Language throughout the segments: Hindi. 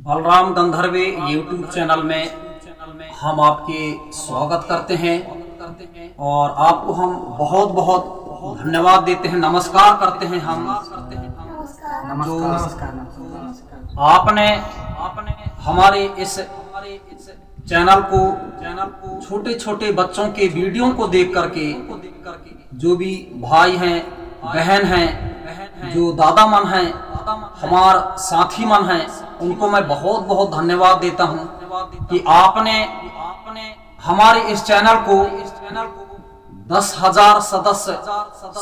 बलराम गंधर्वे यूट्यूब चैनल में हम आपके स्वागत करते हैं और आपको हम बहुत बहुत धन्यवाद देते हैं, नमस्कार करते हैं। हम जो आपने हमारे इस चैनल को छोटे छोटे बच्चों के वीडियो को देख करके जो भी भाई हैं, बहन हैं, जो दादा मन हैं, हमार साथी मन हैं, उनको मैं बहुत बहुत धन्यवाद देता हूं कि आपने हमारे इस चैनल को 10,000 सदस्य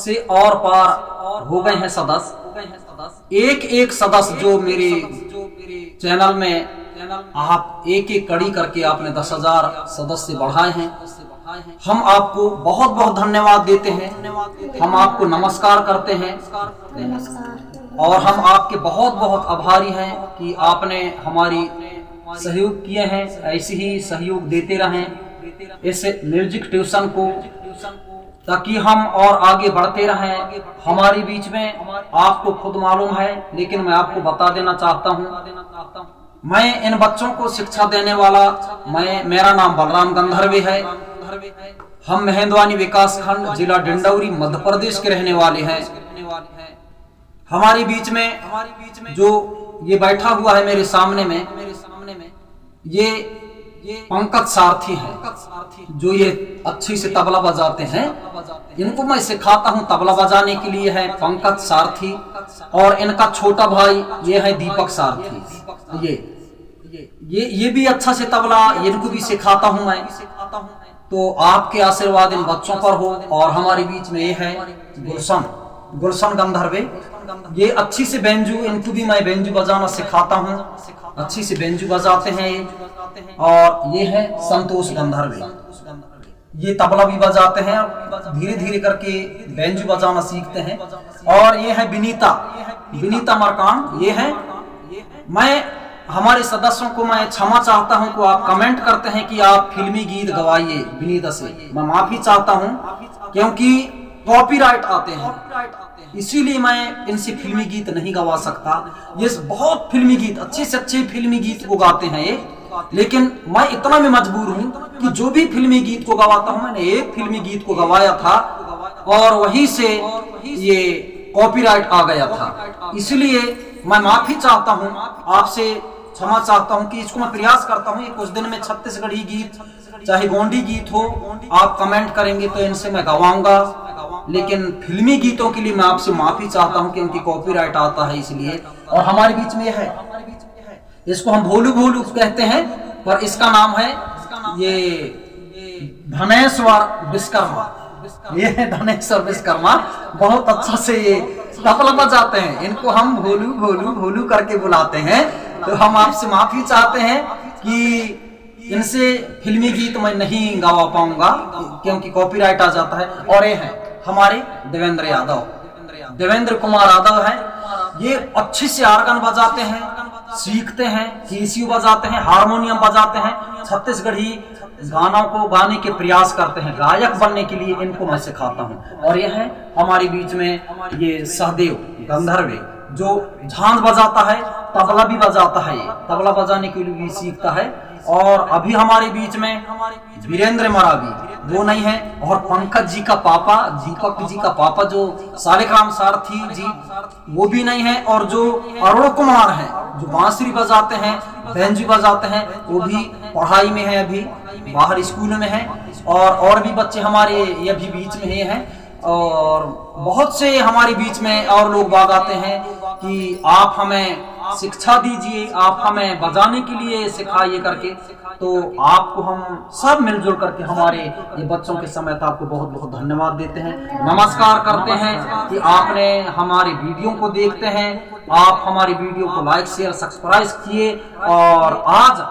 से और पार हो गए हैं सदस्य। एक एक सदस्य जो मेरे चैनल में आप एक एक कड़ी करके आपने 10,000 सदस्य बढ़ाए हैं। हम आपको बहुत बहुत धन्यवाद देते हैं, हम आपको नमस्कार करते हैं और हम आपके बहुत बहुत आभारी हैं कि आपने हमारी सहयोग किए हैं। ऐसे ही सहयोग देते रहें इस म्यूजिक ट्यूशन को, ताकि हम और आगे बढ़ते रहें। हमारे बीच में आपको खुद मालूम है, लेकिन मैं आपको बता देना चाहता हूं, मैं इन बच्चों को शिक्षा देने वाला मेरा नाम बलराम गंधर्वे है। हम महेंद्रवानी विकास खंड, जिला डिंडौरी, मध्य प्रदेश के रहने वाले हैं। हमारे बीच में जो ये बैठा हुआ है मेरे सामने में, ये पंकज सारथी हैं, जो ये अच्छी से तबला बजाते हैं। इनको मैं सिखाता हूं तबला बजाने के लिए है पंकज सारथी, और इनका छोटा भाई ये है दीपक सारथी। ये भी अच्छा से तबला, इनको भी सिखाता हूं मैं। तो आपके आशीर्वाद इन बच्चों पर हो। और हमारे बीच में ये है गुलशन गंधर्वे, ये अच्छी से बेंजू, इनको भी मैं बेंजू बजाना सिखाता हूँ, अच्छी से बेंजू बजाते हैं ये। और ये है संतोष गंधर्वे, ये तबला भी बजाते हैं, धीरे धीरे करके बेंजू बजाना सीखते हैं। और ये है विनीता मरकान, ये है। मैं हमारे सदस्यों को मैं क्षमा चाहता हूं कि आप कमेंट करते हैं कि आप फिल्मी गीत गवाइए विनीता से। मैं माफी चाहता हूं क्योंकि कॉपीराइट आते हैं, इसीलिए मैं इनसे फिल्मी गीत नहीं गवा सकता। ये बहुत फिल्मी गीत, अच्छे से अच्छे फिल्मी गीत को गाते हैं ये, लेकिन मैं इतना में मजबूर हूं कि जो भी फिल्मी गीत को गवाता हूं, मैंने एक फिल्मी गीत को गवाया था और वहीं से ये कॉपीराइट आ गया था। इसलिए मैं माफी चाहता हूं, आपसे क्षमा चाहता हूं कि इसको मैं प्रयास करता हूं। कुछ दिन में छत्तीसगढ़ी गीत, चाहे गोंडी गीत हो, आप कमेंट करेंगे तो इनसे मैं गवाऊंगा। लेकिन फिल्मी गीतों के लिए मैं आपसे माफी चाहता हूं क्योंकि कॉपीराइट आता है, इसलिए। और हमारे बीच में है, इसको हम भोलू भोलू कहते हैं, पर इसका नाम है ये धनेश्वर विश्वकर्मा। ये धनेश्वर विश्वकर्मा बहुत अच्छा से ये तबला बजाते हैं। इनको हम भोलू भोलू भोलू करके बुलाते हैं। तो हम आपसे माफी चाहते हैं कि इनसे फिल्मी गीत मैं नहीं गवा पाऊंगा क्योंकि कॉपीराइट आ जाता है। और ये है हमारे देवेंद्र कुमार यादव है, ये अच्छे से आर्गन बजाते हैं, सीखते हैं, कीसियो बजाते हैं, हारमोनियम बजाते हैं, छत्तीसगढ़ी गानों को गाने के प्रयास करते हैं। गायक बनने के लिए इनको मैं सिखाता हूँ। और ये है हमारे बीच में ये सहदेव गंधर्वे, जो झांझ बजाता है, तबला भी बजाता है, ये तबला बजाने के लिए भी सीखता है। और अभी हमारे बीच में वीरेंद्र मरावी, वो नहीं है। और पंकज जी का पापा, दीपक जी का पापा जो सालिग्राम सारथी जी, वो भी नहीं है। और जो अरुण कुमार है, जो बांसुरी बजाते हैं, बेंजू बजाते हैं, वो भी पढ़ाई में है, अभी बाहर स्कूल में है। और भी बच्चे हमारे ये भी बीच में ही हैं। और बहुत से हमारे बीच में और लोग बात आते हैं कि आप हमें शिक्षा दीजिए, आप हमें बजाने के लिए सिखाइए करके। तो आपको हम सब मिलजुल करके हमारे ये बच्चों के समेत आपको बहुत बहुत धन्यवाद देते हैं, नमस्कार करते हैं कि आपने हमारे वीडियो को देखते हैं, आप हमारी वीडियो को लाइक शेयर सब्सक्राइब किए। और आज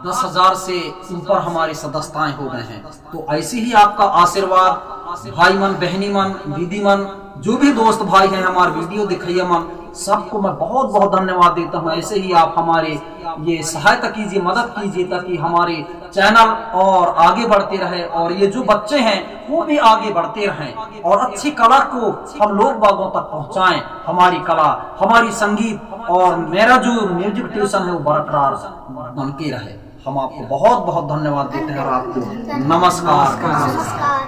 10,000 से ऊपर हमारी सदस्यताएं हो गए हैं। तो ऐसे ही आपका आशीर्वाद भाई मन, बहनी मन, दीदी मन, जो भी दोस्त भाई हैं हमारे वीडियो दिखाइए मन, सबको मैं बहुत बहुत धन्यवाद देता हूँ। ऐसे ही आप हमारे ये सहायता कीजिए, मदद कीजिए, ताकि हमारे चैनल और आगे बढ़ते रहे और ये जो बच्चे हैं वो भी आगे बढ़ते रहें और अच्छी कला को हम लोग बागों तक पहुंचाएं। हमारी कला, हमारी संगीत और मेरा जो म्यूजिक ट्यूशन है वो बरकरार बन के रहे। हम आपको बहुत बहुत धन्यवाद देते हैं और आपको नमस्कार।